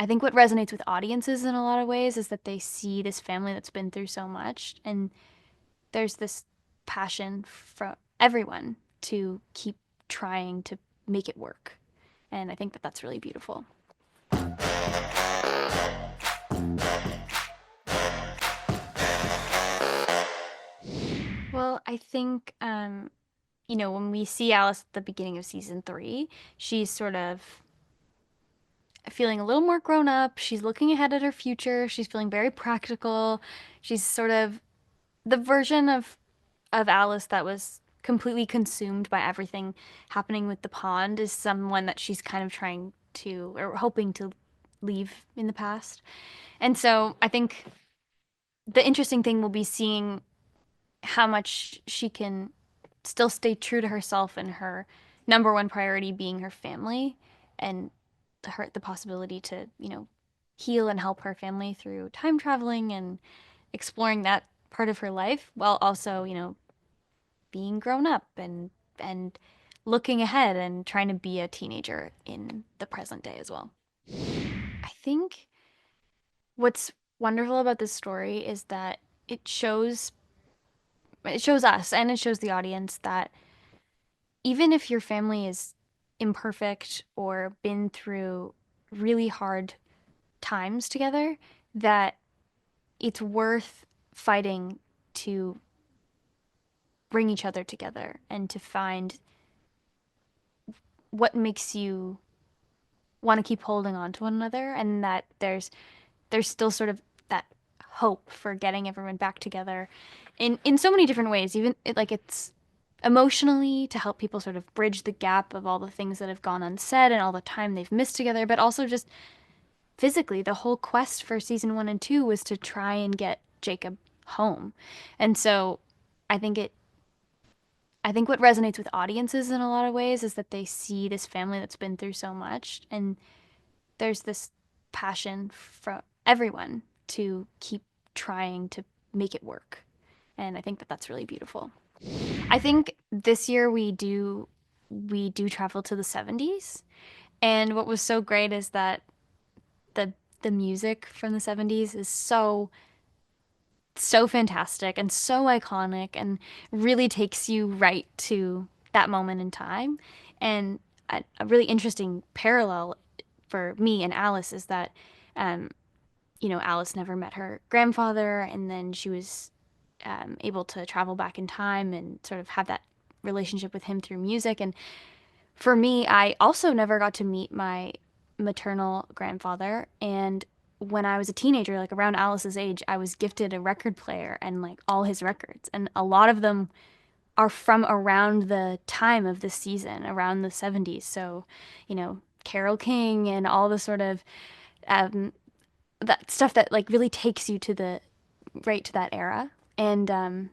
I think what resonates with audiences in a lot of ways is that they see this family that's been through so much, and there's this passion from everyone to keep trying to make it work. And I think that that's really beautiful. Well, I think, when we see Alice at the beginning of season three, she's sort of feeling a little more grown up. She's looking ahead at her future. She's feeling very practical. She's sort of the version of Alice that was completely consumed by everything happening with the pond is someone that she's kind of trying to or hoping to leave in the past. And so I think the interesting thing will be seeing how much she can still stay true to herself and her number one priority being her family and the possibility to, heal and help her family through time traveling and exploring that part of her life while also, being grown up and looking ahead and trying to be a teenager in the present day as well. I think what's wonderful about this story is that it shows it shows us and it shows the audience that even if your family is imperfect or been through really hard times together, that it's worth fighting to bring each other together and to find what makes you want to keep holding on to one another, and that there's still sort of that hope for getting everyone back together in so many different ways, even it's emotionally to help people sort of bridge the gap of all the things that have gone unsaid and all the time they've missed together, but also just physically. The whole quest for season one and two was to try and get Jacob home. And so I think it I think what resonates with audiences in a lot of ways is that they see this family that's been through so much, and there's this passion from everyone to keep trying to make it work. And I think that that's really beautiful. I think this year we do travel to the 70s. And what was so great is that the music from the 70s is so fantastic and so iconic and really takes you right to that moment in time. And a really interesting parallel for me and Alice is that, um, Alice never met her grandfather, and then she was able to travel back in time and sort of have that relationship with him through music. And for me, I also never got to meet my maternal grandfather. And when I was a teenager, like around Alice's age, I was gifted a record player and like all his records. And a lot of them are from around the time of this season, around the 70s. So, Carole King and all the sort of um, that stuff that like really takes you to the right to that era. And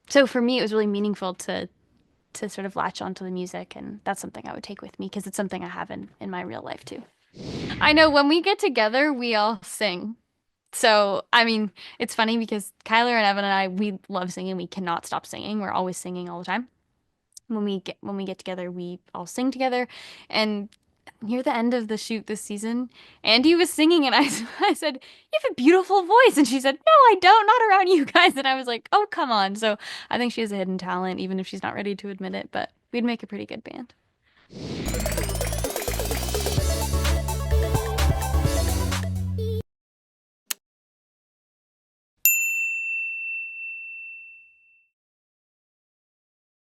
so for me, it was really meaningful to sort of latch onto the music, and that's something I would take with me because it's something I have in my real life too. I know when we get together, we all sing. So, I mean, it's funny because Chyler and Evan and I, we love singing. We cannot stop singing. We're always singing all the time. When we get together, we all sing together. And near the end of the shoot this season, Andy was singing, and I said, "You have a beautiful voice," and she said, "No, I don't. Not around you guys." And I was like, "Oh, come on." So I think she has a hidden talent, even if she's not ready to admit it. But we'd make a pretty good band.